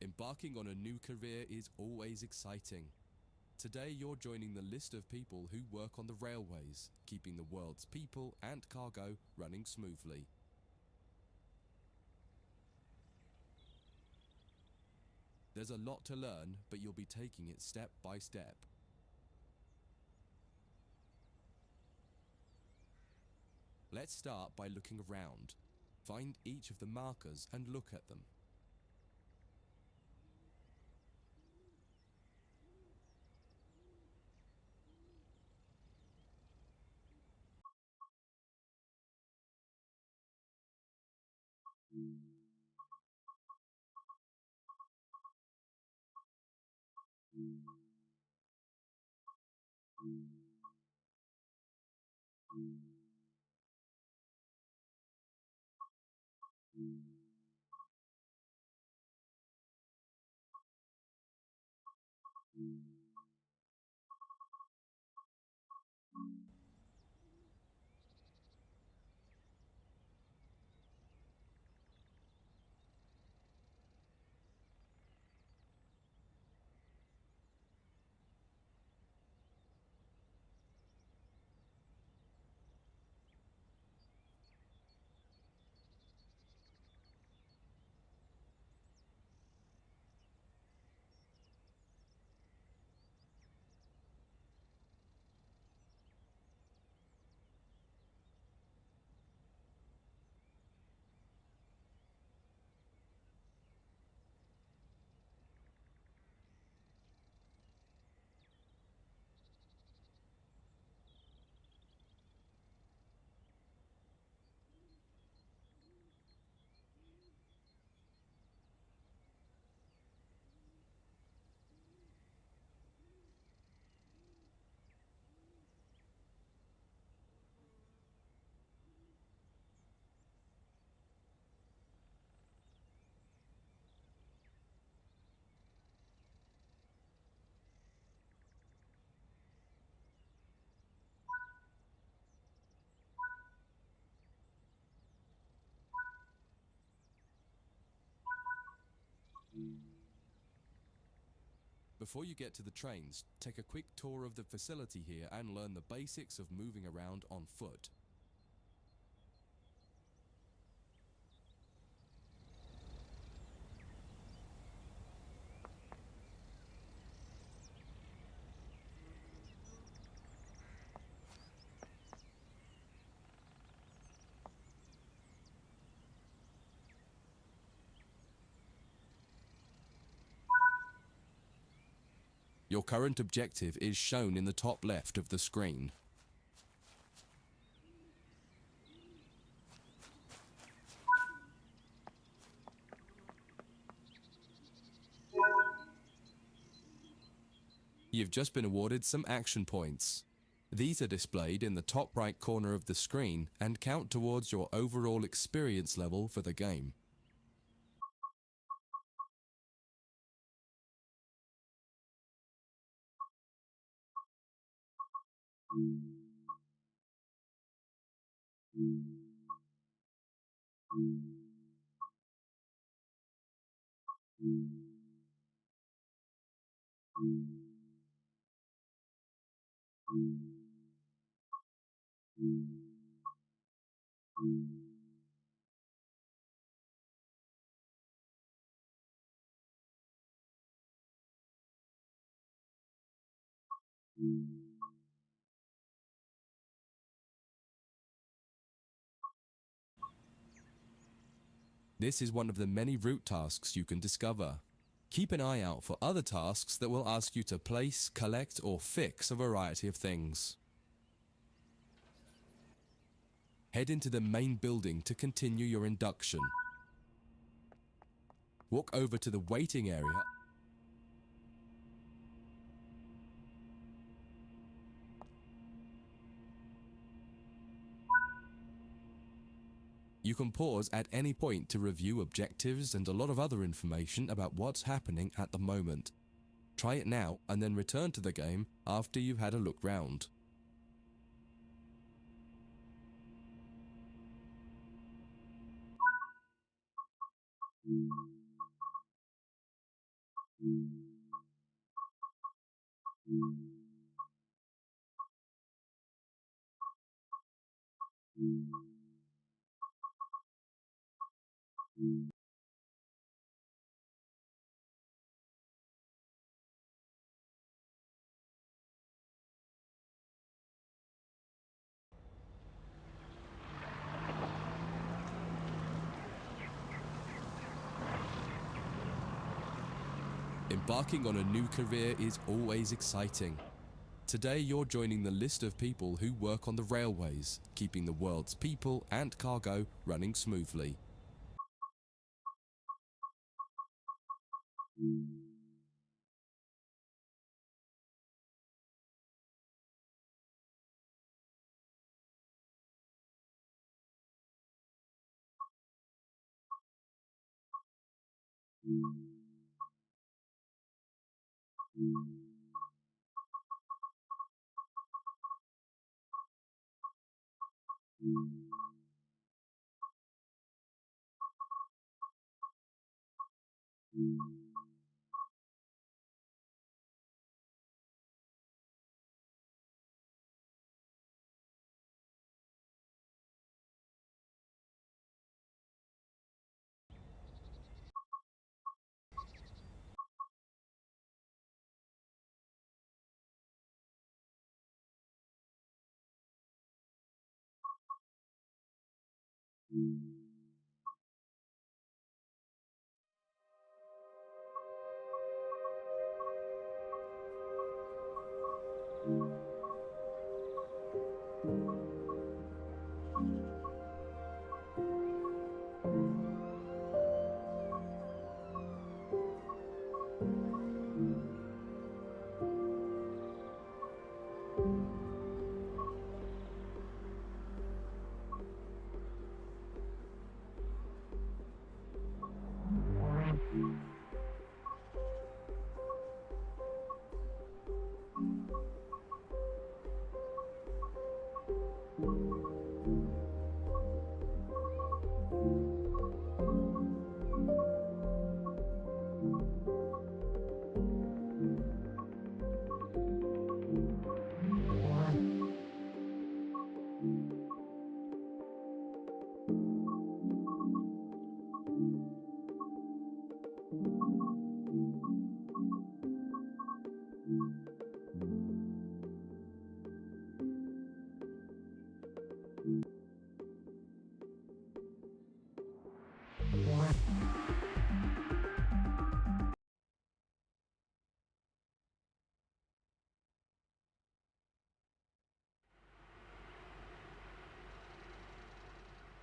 Embarking on a new career is always exciting. Today you're joining the list of people who work on the railways, keeping the world's people and cargo running smoothly. There's a lot to learn, but you'll be taking it step by step. Let's start by looking around. Find each of the markers and look at them. Before you get to the trains, take a quick tour of the facility here and learn the basics of moving around on foot. Your current objective is shown in the top left of the screen. You've just been awarded some action points. These are displayed in the top right corner of the screen and count towards your overall experience level for the game. This is one of the many route tasks you can discover. Keep an eye out for other tasks that will ask you to place, collect, or fix a variety of things. Head into the main building to continue your induction. Walk over to the waiting area. You can pause at any point to review objectives and a lot of other information about what's happening at the moment. Try it now and then return to the game after you've had a look round. Embarking on a new career is always exciting. Today you're joining the list of people who work on the railways, keeping the world's people and cargo running smoothly.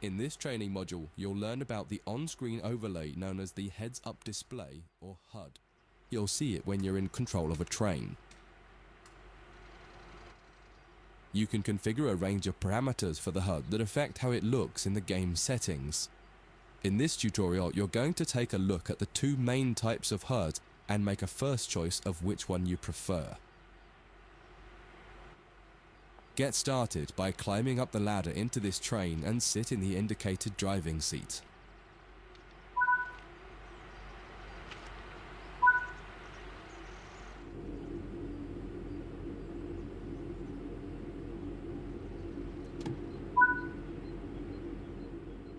In this training module, you'll learn about the on-screen overlay known as the heads-up display, or HUD. You'll see it when you're in control of a train. You can configure a range of parameters for the HUD that affect how it looks in the game settings. In this tutorial, you're going to take a look at the two main types of HUD and make a first choice of which one you prefer. Get started by climbing up the ladder into this train and sit in the indicated driving seat.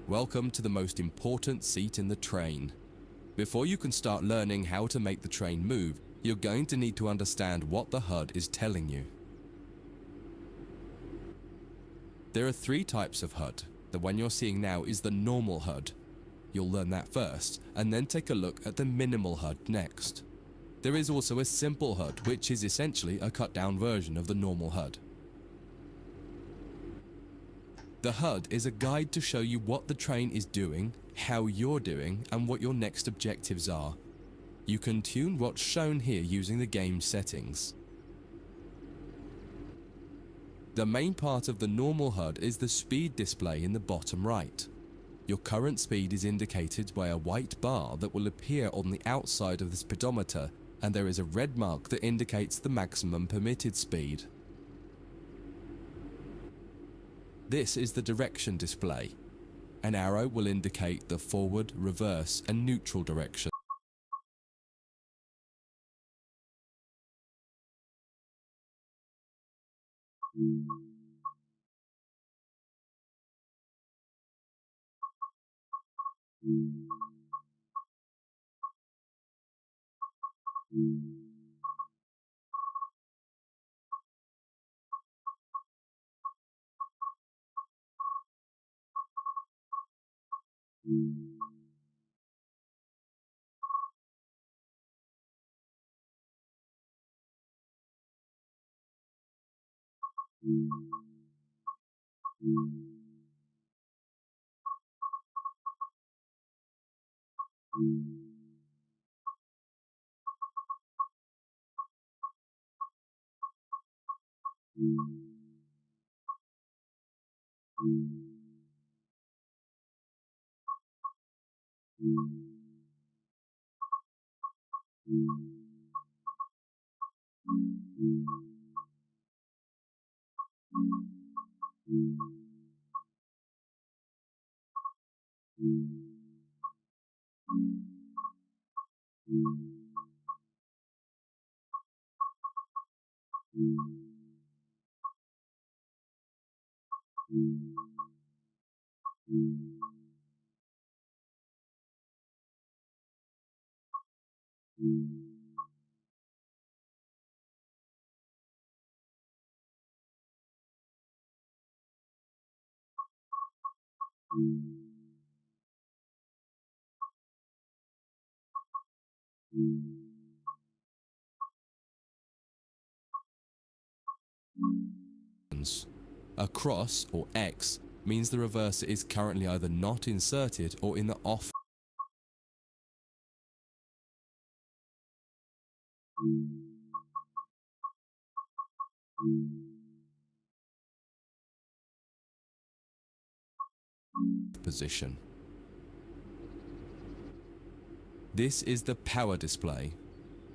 Welcome to the most important seat in the train. Before you can start learning how to make the train move, you're going to need to understand what the HUD is telling you. There are three types of HUD. The one you're seeing now is the normal HUD. You'll learn that first, and then take a look at the minimal HUD next. There is also a simple HUD, which is essentially a cut-down version of the normal HUD. The HUD is a guide to show you what the train is doing, how you're doing and what your next objectives are. You can tune what's shown here using the game settings. The main part of the normal HUD is the speed display in the bottom right. Your current speed is indicated by a white bar that will appear on the outside of the speedometer, and there is a red mark that indicates the maximum permitted speed. This is the direction display. An arrow will indicate the forward, reverse, and neutral direction. A cross, or X, means the reverser is currently either not inserted or in the off position. This is the power display.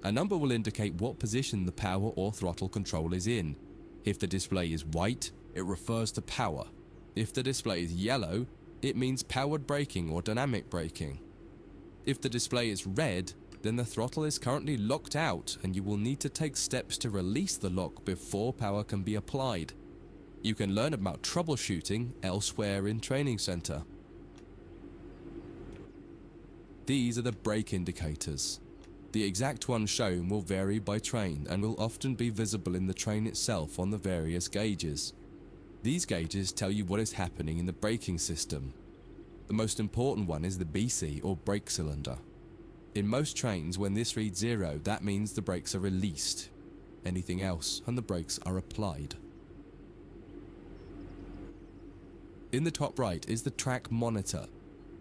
A number will indicate what position the power or throttle control is in. If the display is white, it refers to power. If the display is yellow, it means powered braking or dynamic braking. If the display is red, then the throttle is currently locked out and you will need to take steps to release the lock before power can be applied. You can learn about troubleshooting elsewhere in Training Center. These are the brake indicators. The exact one shown will vary by train and will often be visible in the train itself on the various gauges. These gauges tell you what is happening in the braking system. The most important one is the BC, or brake cylinder. In most trains, when this reads 0, that means the brakes are released. Anything else and the brakes are applied. In the top right is the track monitor.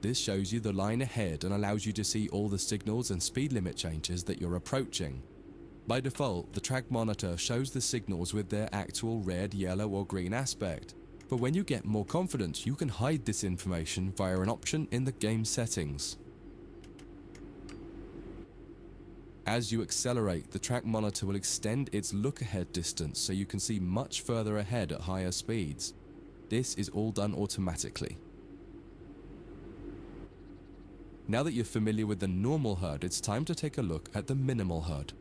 This shows you the line ahead and allows you to see all the signals and speed limit changes that you're approaching. By default, the track monitor shows the signals with their actual red, yellow, or green aspect. But when you get more confident, you can hide this information via an option in the game settings. As you accelerate, the track monitor will extend its look-ahead distance so you can see much further ahead at higher speeds. This is all done automatically. Now that you're familiar with the normal HUD, it's time to take a look at the minimal HUD.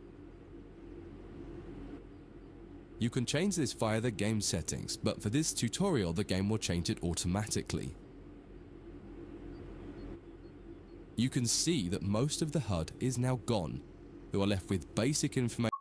You can change this via the game settings, but for this tutorial the game will change it automatically. You can see that most of the HUD is now gone. We are left with basic information